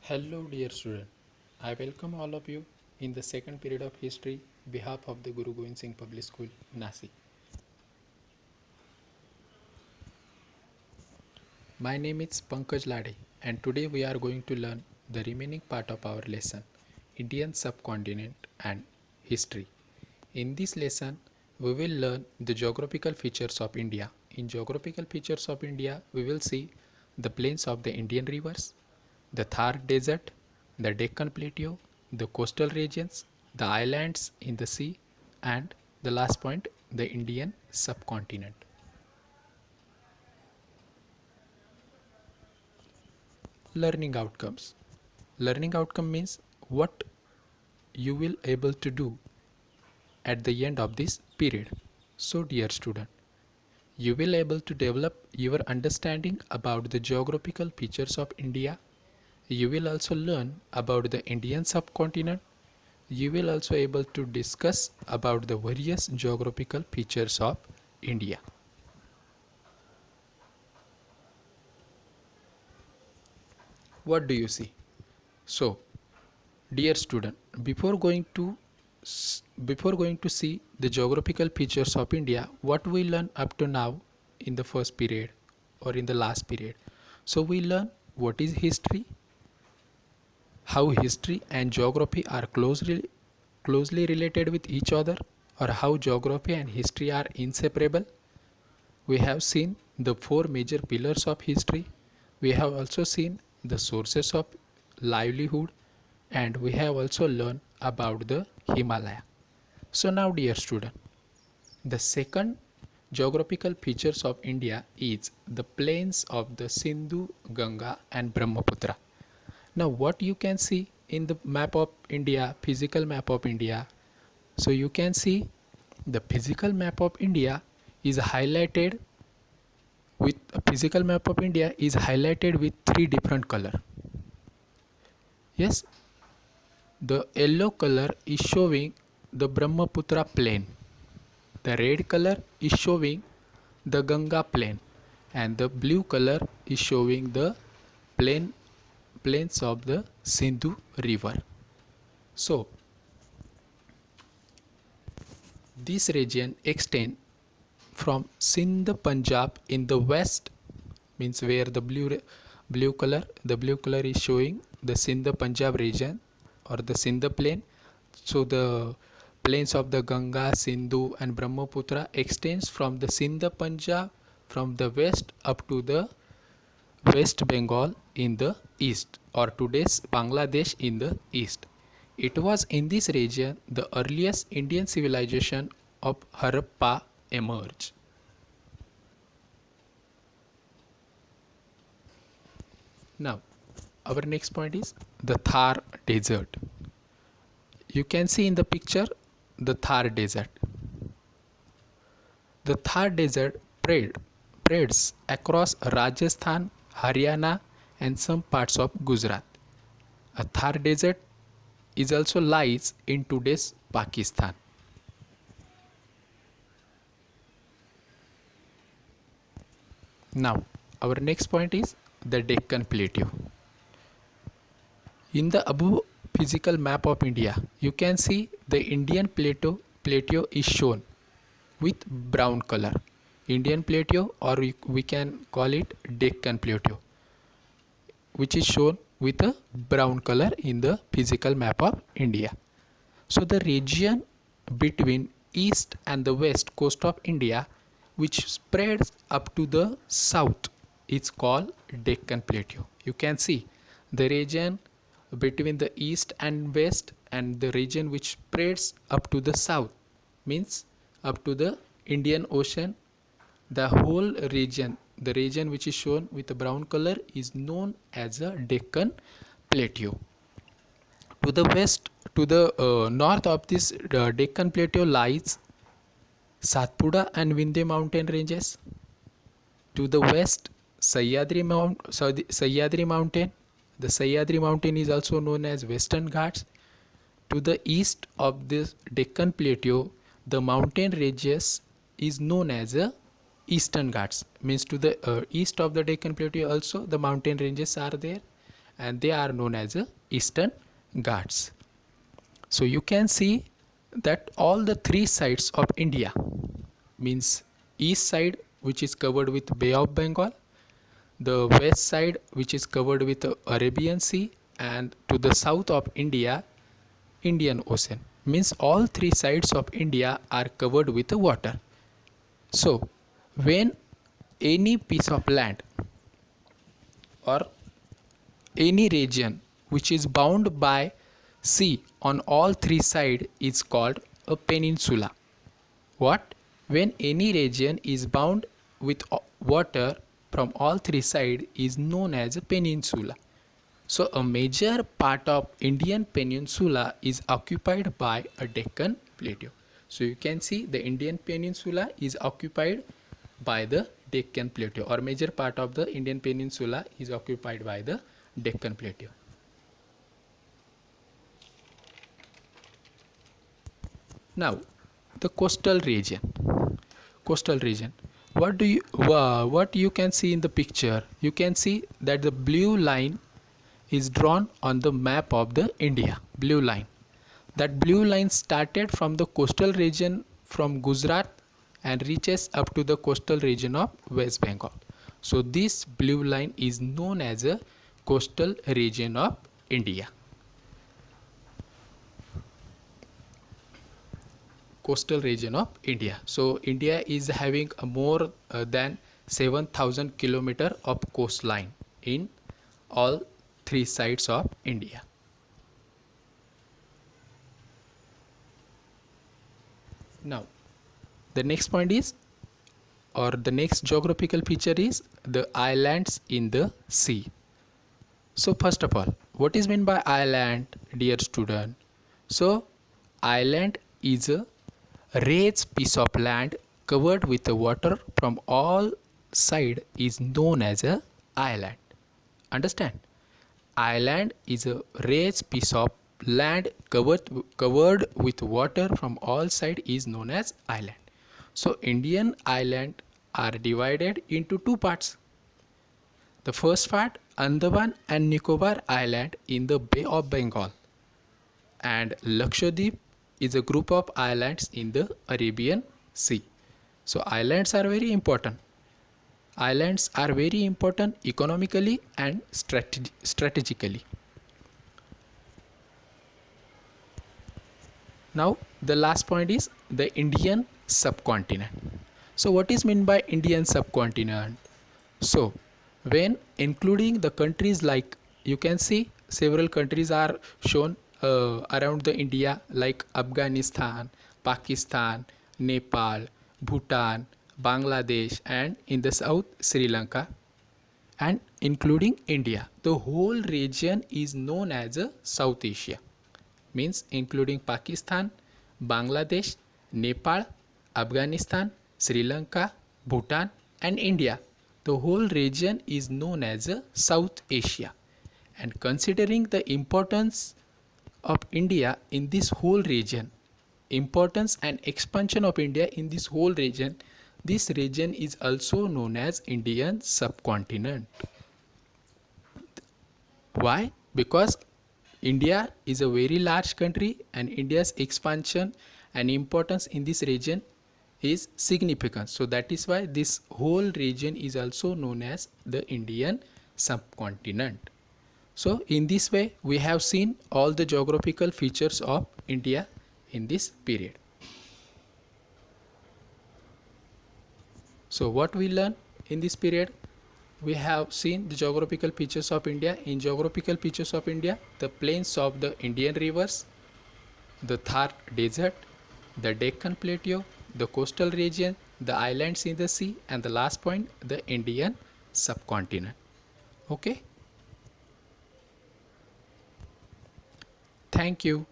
Hello dear student, I welcome all of you in the second period of history behalf of the Guru Gobind Singh Public School, Nasi. My name is Pankaj Lade and today we are going to learn the remaining part of our lesson, Indian subcontinent and history. In this lesson, we will learn the geographical features of India. In geographical features of India, we will see the plains of the Indian rivers, the Thar Desert, the Deccan Plateau, the coastal regions, the islands in the sea, and the last point, the Indian subcontinent. Learning outcomes. Learning outcome means what you will able to do at the end of this period. So dear student, you will able to develop your understanding about the geographical features of India. You will also learn about the Indian subcontinent. You will also able to discuss about the various geographical features of India. What do you see? So, dear student, before going to see the geographical features of India, what we learn up to now in the first period or in the last period. So we learn what is history, how history and geography are closely related with each other, or how geography and history are inseparable. We have seen the four major pillars of history. We have also seen the sources of livelihood, and we have also learned about the Himalaya. So now dear student, the second geographical features of India is the plains of the Sindhu, Ganga and Brahmaputra. Now what you can see in the map of India, physical map of India, so you can see the physical map of India is highlighted with a physical map of India is highlighted with three different color. Yes, the yellow color is showing the Brahmaputra plain, the red color is showing the Ganga plain, and the blue color is showing the plains of the Sindhu river. So this region extend from Sindh, Punjab in the west, means where the blue color is showing the Sindh Punjab region or the Sindh plain. So the plains of the Ganga, Sindhu and Brahmaputra extends from the Sindh Punjab from the west up to the West Bengal in the east, or today's Bangladesh in the east. It was in this region the earliest Indian civilization of Harappa emerged. Now, our next point is the Thar Desert. You can see in the picture the Thar Desert. The Thar Desert spreads across Rajasthan, Haryana and some parts of Gujarat. A Thar Desert is also lies in today's Pakistan. Now, our next point is the Deccan Plateau. In the above physical map of India, you can see the Indian plateau is shown with brown color. Indian Plateau, or we can call it Deccan Plateau, which is shown with a brown color in the physical map of India. So the region between east and the west coast of India, which spreads up to the south, is called Deccan Plateau. You can see the region between the east and west, and the region which spreads up to the south, means up to the Indian Ocean. The whole region, the region which is shown with a brown color, is known as a Deccan Plateau. To the west, to the north of this Deccan Plateau lies Satpura and Vindhya mountain ranges. To the west, Sahyadri mountain. The Sahyadri mountain is also known as Western Ghats. To the east of this Deccan Plateau, the mountain ranges is known as a Eastern Ghats, means to the east of the Deccan Plateau also the mountain ranges are there, and they are known as Eastern Ghats. So you can see that all the three sides of India, means east side which is covered with Bay of Bengal, the west side which is covered with the Arabian Sea, and to the south of India, Indian Ocean, means all three sides of India are covered with water. So when any piece of land or any region which is bound by sea on all three sides is called a peninsula. What? When any region is bound with water from all three sides is known as a peninsula. So a major part of Indian peninsula is occupied by a Deccan Plateau. So you can see the Indian peninsula is occupied by the Deccan Plateau, or major part of the Indian peninsula is occupied by the Deccan Plateau. Now the coastal region. Coastal region. What you can see in the picture? You can see that the blue line is drawn on the map of the India. Blue line. That blue line started from the coastal region from Gujarat and reaches up to the coastal region of West Bengal. So this blue line is known as a coastal region of India. Coastal region of India. So India is having a more than 7,000 kilometer of coastline in all three sides of India. Now the next point is, or the next geographical feature is the islands in the sea. So first of all, what is meant by island, dear student? So island is a raised piece of land covered with the water from all side is known as a island. Understand? Island is a raised piece of land covered with water from all side is known as island. So Indian island are divided into two parts. The first part, Andaman and Nicobar Island in the Bay of Bengal, and Lakshadweep is a group of islands in the Arabian Sea. So islands are very important. Islands are very important economically and strategically. Now the last point is the Indian subcontinent. So what is meant by Indian subcontinent? So when including the countries, like you can see several countries are shown around the India, like Afghanistan, Pakistan, Nepal, Bhutan, Bangladesh, and in the south Sri Lanka, and including India. The whole region is known as a South Asia, means including Pakistan, Bangladesh, Nepal, Afghanistan, Sri Lanka, Bhutan, and India. The whole region is known as a South Asia. And considering the importance of India in this whole region, importance and expansion of India in this whole region, this region is also known as Indian subcontinent. Why? Because India is a very large country and India's expansion and importance in this region is significant. So that is why this whole region is also known as the Indian subcontinent. So in this way we have seen all the geographical features of India in this period. So what we learn in this period? We have seen the geographical features of India. In geographical features of India, the plains of the Indian rivers, the Thar desert, the Deccan Plateau, the coastal region, the islands in the sea, and the last point, the Indian subcontinent. Okay. Thank you.